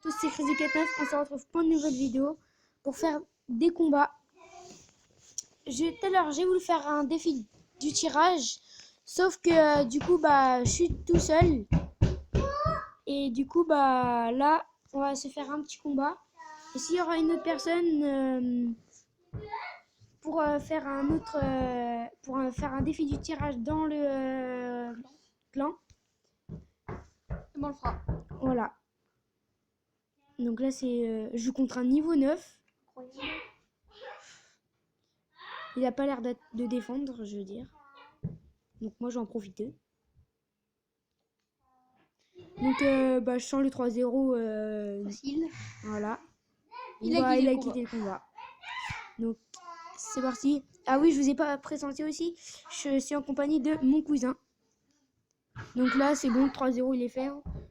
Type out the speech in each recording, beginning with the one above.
tous, c'est Crazy49. On se retrouve pour une nouvelle vidéo pour faire des combats. Tout à l'heure, j'ai voulu faire un défi du tirage, sauf que du coup, bah, je suis tout seul. Et du coup, bah, là, on va se faire un petit combat. Et s'il y aura une autre personne pour faire un autre, faire un défi du tirage dans le clan, on le fera. Voilà. Donc là, c'est je joue contre un niveau 9. Il n'a pas l'air de défendre, je veux dire. Donc moi, je vais en profiter. Donc, bah, je sens le 3-0. Facile. Voilà. Il a quitté le combat. Donc, c'est parti. Ah oui, je vous ai pas présenté aussi. Je suis en compagnie de mon cousin. Donc là, c'est bon, 3-0, il est fait.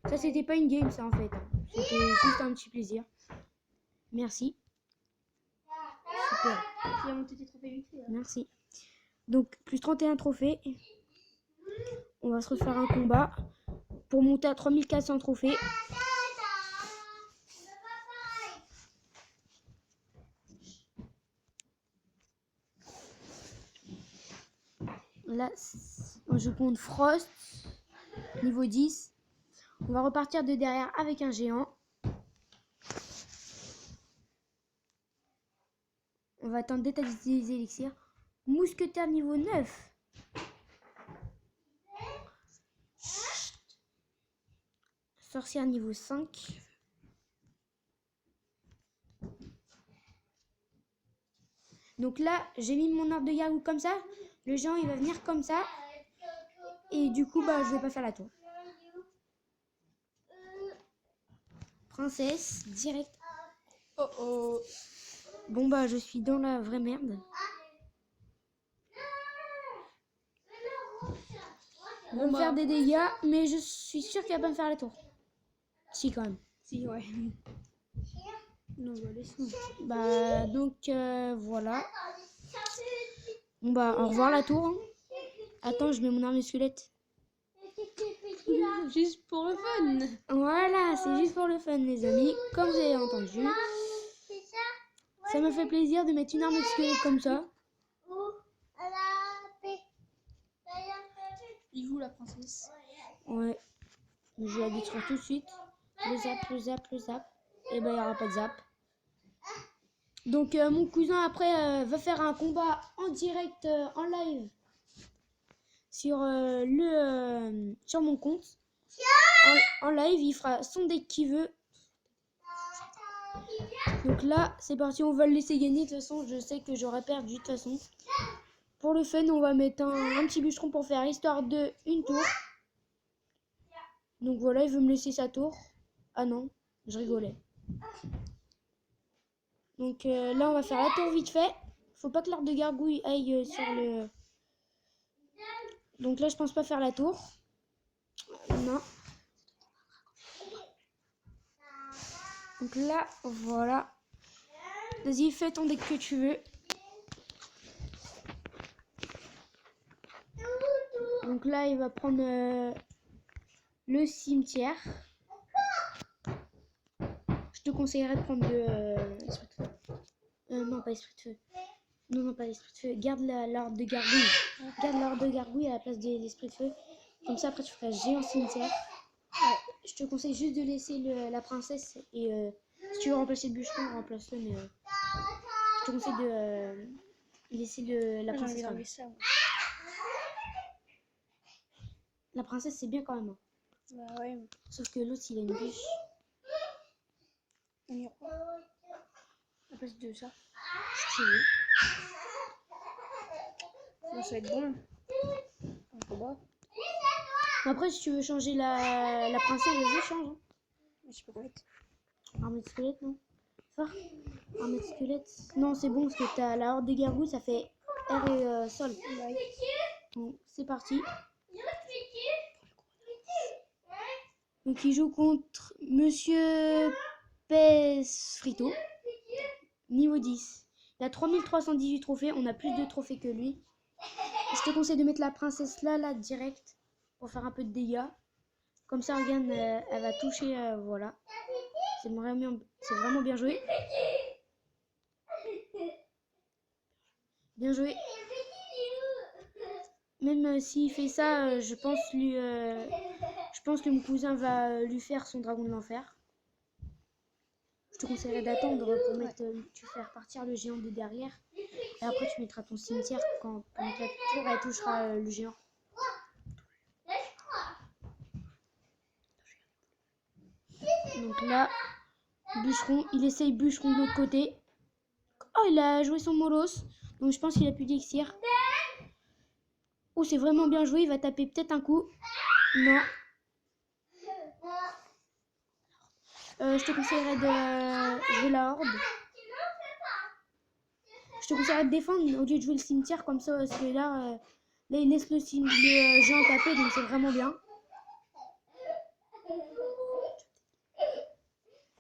Ça, c'était pas une game, ça, en fait. C'était juste un petit plaisir. Merci. Super. Tu as monté tes trophées vite fait. Merci. Donc, plus 31 trophées. On va se refaire un combat pour monter à 3400 trophées. Là, on joue contre Frost, niveau 10. On va repartir de derrière avec un géant. On va attendre d'étaler des élixirs. Mousquetaire niveau 9. Sorcière niveau 5. Donc là, j'ai mis mon arbre de gargouille comme ça. Le géant, il va venir comme ça. Et du coup, bah, je vais pas faire la tour. Princesse, direct. Oh oh. Bon, bah, je suis dans la vraie merde. Elle va me faire des dégâts, mais je suis sûre qu'elle va pas me faire la tour. Si, quand même. Si, ouais. Non, bah, laisse-nous. Bah, donc, voilà. Bon, bah, au revoir la tour. Hein. Attends, je mets mon arme squelette. Juste pour le fun. Voilà, c'est juste pour le fun, les amis. Comme vous avez entendu. Ça me fait plaisir de mettre une arme de squelette comme ça. Il joue la princesse. Ouais. Je vais la détruire tout de suite. Le zap, le zap, le zap. Et ben, il n'y aura pas de zap. Donc, mon cousin, après, va faire un combat en direct, en live. Sur mon compte. En live, il fera son deck qu'il veut. Donc là, c'est parti, on va le laisser gagner. De toute façon, je sais que j'aurais perdu de toute façon. Pour le fun, on va mettre un petit bûcheron pour faire histoire de une tour. Donc voilà, il veut me laisser sa tour. Ah non, je rigolais. Donc là, on va faire la tour vite fait. Faut pas que l'arbre de gargouille aille sur le... Donc là, je pense pas faire la tour. Non. Donc là, voilà. Vas-y, fais ton deck que tu veux. Donc là, il va prendre le cimetière. Je te conseillerais de prendre l'esprit de feu. Non, pas l'esprit de feu. Non, pas l'esprit de feu. Garde l'arbre de gargouille. Garde l'arbre de gargouille à la place de l'esprit de feu. Comme ça, après, tu feras géant cimetière. Je te conseille juste de laisser la princesse. Et si tu veux remplacer le bûcheron, remplace-le. Mais je te conseille de laisser la princesse. La princesse, c'est bien quand même. Hein. Bah ouais. Sauf que l'autre, il a une bûche. À place de ça. Stylé. Ça va être bon. Un combat. Après, si tu veux changer la princesse, vas-y, change. Hein. Je peux pas mettre. Armée de squelette, non? Ça? Armée de squelette? Non, c'est bon parce que t'as la horde des gargouilles, ça fait air et sol. Ouais. Bon, c'est parti. Donc, il joue contre Monsieur Pesfrito, niveau 10. Il a 3318 trophées, on a plus de trophées que lui. Je te conseille de mettre la princesse là, direct, pour faire un peu de dégâts. Comme ça, regarde, elle va toucher, voilà. C'est vraiment bien joué. Bien joué. Même s'il fait ça, je pense que mon cousin va lui faire son dragon de l'enfer. Je te conseillerais d'attendre pour mettre, tu faire partir le géant de derrière. Et après tu mettras ton cimetière quand la tour elle touchera le géant. Donc là, bûcheron, il essaye bûcheron de l'autre côté. Oh, il a joué son molos. Donc je pense qu'il a plus d'élixir. Oh, c'est vraiment bien joué. Il va taper peut-être un coup. Non. Je te conseillerais de jouer la horde. Je te conseillerais de défendre au lieu de jouer le cimetière comme ça. Parce que là il laisse le géant taper. Donc c'est vraiment bien.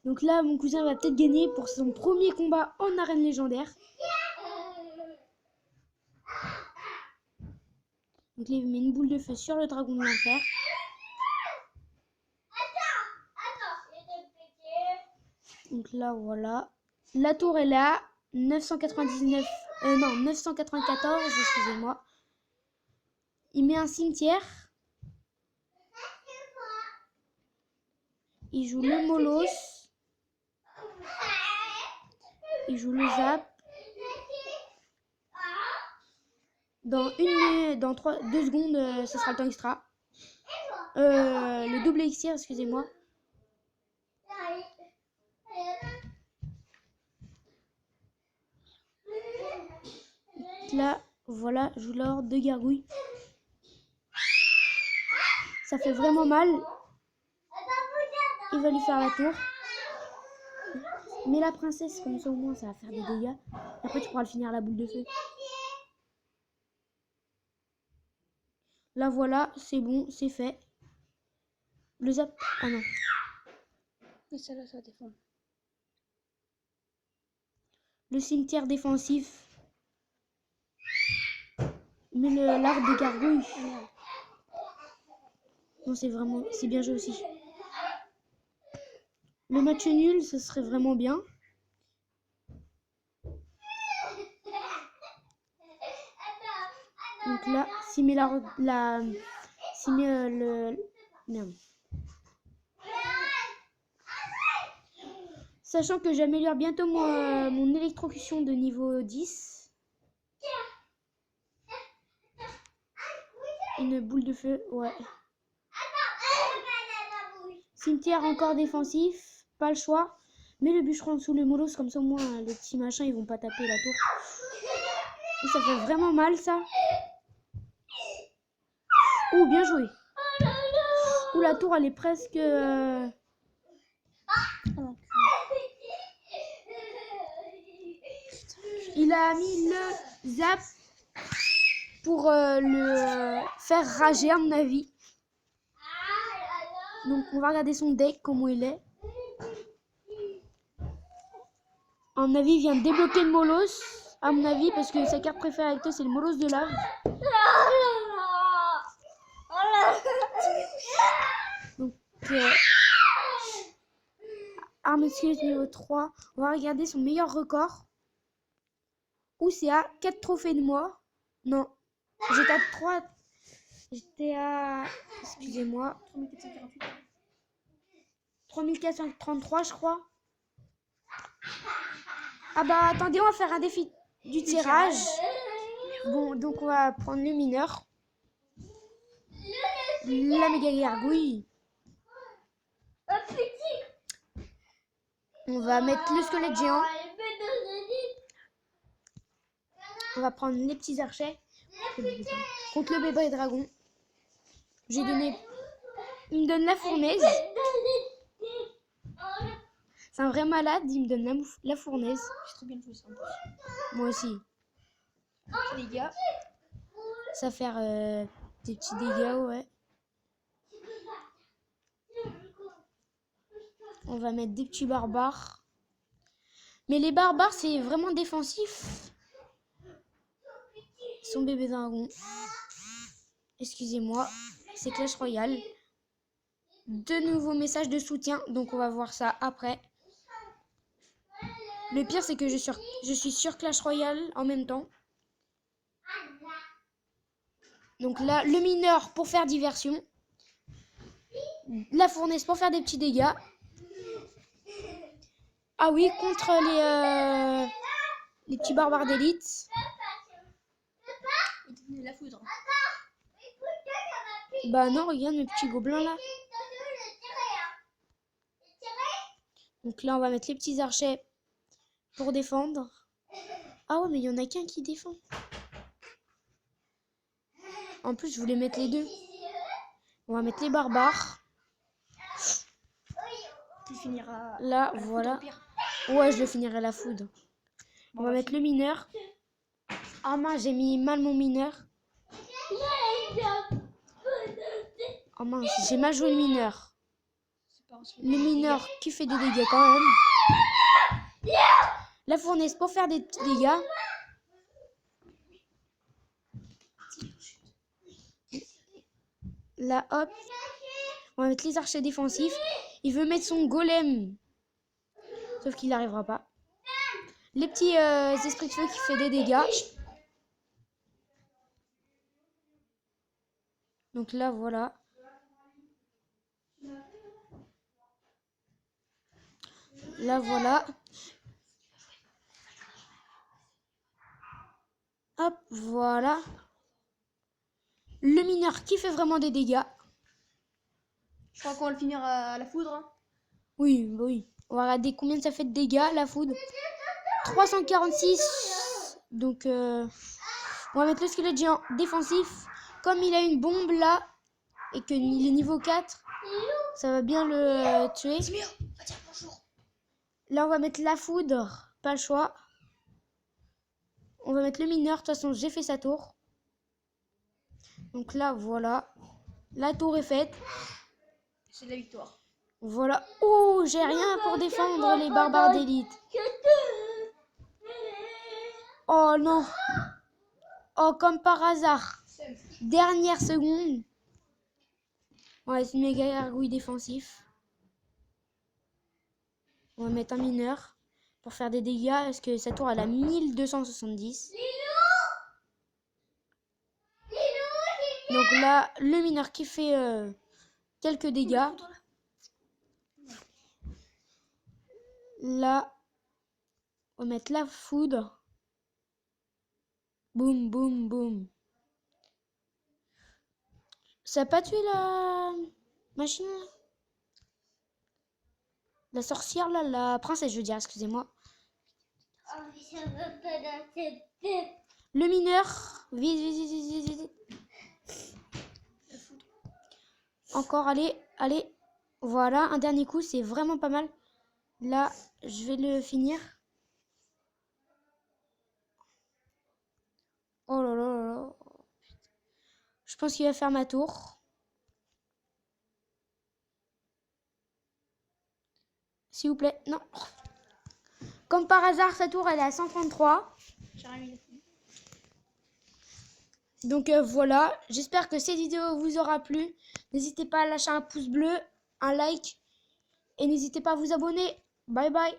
Donc là, mon cousin va peut-être gagner pour son premier combat en arène légendaire. Donc là, il met une boule de feu sur le dragon de l'enfer. Donc là, voilà. La tour est là. 999... non, 994, excusez-moi. Il met un cimetière. Il joue le molos. Il joue le zap. Dans 2 secondes, ce sera le temps extra. Le double élixir, excusez-moi. Là, voilà, joue l'horde de gargouille. Ça fait vraiment mal. Il va lui faire la tour. Mais la princesse, comme ça au moins, ça va faire des dégâts. Après, tu pourras le finir la boule de feu. Là, voilà, c'est bon, c'est fait. Le zap... Ah non. Et ça là, ça défend. Le cimetière défensif. Mais l'arbre de gargouille. Non, c'est bien joué aussi. Le match nul, ce serait vraiment bien. Donc là, s'il met merde. Sachant que j'améliore bientôt mon électrocution de niveau 10. Une boule de feu, ouais. Cimetière encore défensif, pas le choix. Mets le bûcheron sous le molos, comme ça au moins les petits machins ils vont pas taper la tour. Et ça fait vraiment mal ça. Oh, bien joué. Ouh, la tour elle est presque... Il a mis le zap pour le faire rager à mon avis. Donc on va regarder son deck, comment il est. À mon avis, il vient de débloquer le molos. À mon avis, parce que sa carte préférée avec toi, c'est le molos de lave. Donc, arme esquive niveau 3. On va regarder son meilleur record. Où c'est à 4 trophées de moi. Non, j'étais à 3. J'étais à... Excusez-moi. 3433, je crois. Ah bah attendez, on va faire un défi du tirage. Bon, donc on va prendre le mineur. La méga gargouille. On va mettre le squelette géant. On va prendre les petits archers. Contre le bébé dragon. J'ai donné... Il me donne la fournaise. C'est un vrai malade, il me donne la fournaise. J'ai très bien joué ça en plus. Moi aussi. Les gars. Ça va faire des petits dégâts, ouais. On va mettre des petits barbares. Mais les barbares, c'est vraiment défensif. Son bébé dragon. Excusez-moi, c'est Clash Royale. De nouveaux messages de soutien, donc on va voir ça après. Le pire, c'est que je suis sur Clash Royale en même temps. Donc là, le mineur pour faire diversion. La fournaise pour faire des petits dégâts. Ah oui, contre les petits barbares d'élite. La foudre. Bah non, regarde mes petits gobelins là. Donc là, on va mettre les petits archers pour défendre. Ah ouais, mais il y en a qu'un qui défend. En plus, je voulais mettre les deux. On va mettre les barbares. Tu finiras. Là, voilà. Ouais, je le finirai à la foudre. On va mettre le mineur. Ah mince, j'ai mis mal mon mineur. Oh mince, j'ai mal joué le mineur. Le mineur qui fait des dégâts quand même. La fournaise pour faire des petits dégâts. Là, hop. On va mettre les archers défensifs. Il veut mettre son golem. Sauf qu'il n'arrivera pas. Les petits esprits de feu qui fait des dégâts. Donc là, voilà. Là, voilà. Hop, voilà. Le mineur qui fait vraiment des dégâts. Je crois qu'on va le finir à la foudre. Hein. Oui, oui. On va regarder combien ça fait de dégâts, la foudre. 346. Donc, on va mettre le squelette géant défensif. Comme il a une bombe là, et qu'il est niveau 4, ça va bien le tuer. Là, on va mettre la foudre. Pas le choix. On va mettre le mineur. De toute façon, j'ai fait sa tour. Donc là, voilà. La tour est faite. C'est de la victoire. Voilà. Oh, j'ai rien pour défendre les barbares d'élite. Oh non. Oh, comme par hasard. Dernière seconde. Ouais, c'est une méga gargouille défensif. On va mettre un mineur pour faire des dégâts. Parce que sa tour, elle a 1270. Donc là, le mineur qui fait quelques dégâts. Là, on va mettre la foudre. Boum, boum, boum. Ça n'a pas tué la machine là? La sorcière là, la princesse je veux dire, excusez-moi. Le mineur. Vite, vite, vite, vite, vite. Encore, allez, allez. Voilà, un dernier coup, c'est vraiment pas mal. Là, je vais le finir. Oh là là là là. Je pense qu'il va faire ma tour. S'il vous plaît, non. Comme par hasard, sa tour, elle est à 133. Donc voilà, j'espère que cette vidéo vous aura plu. N'hésitez pas à lâcher un pouce bleu, un like. Et n'hésitez pas à vous abonner. Bye bye.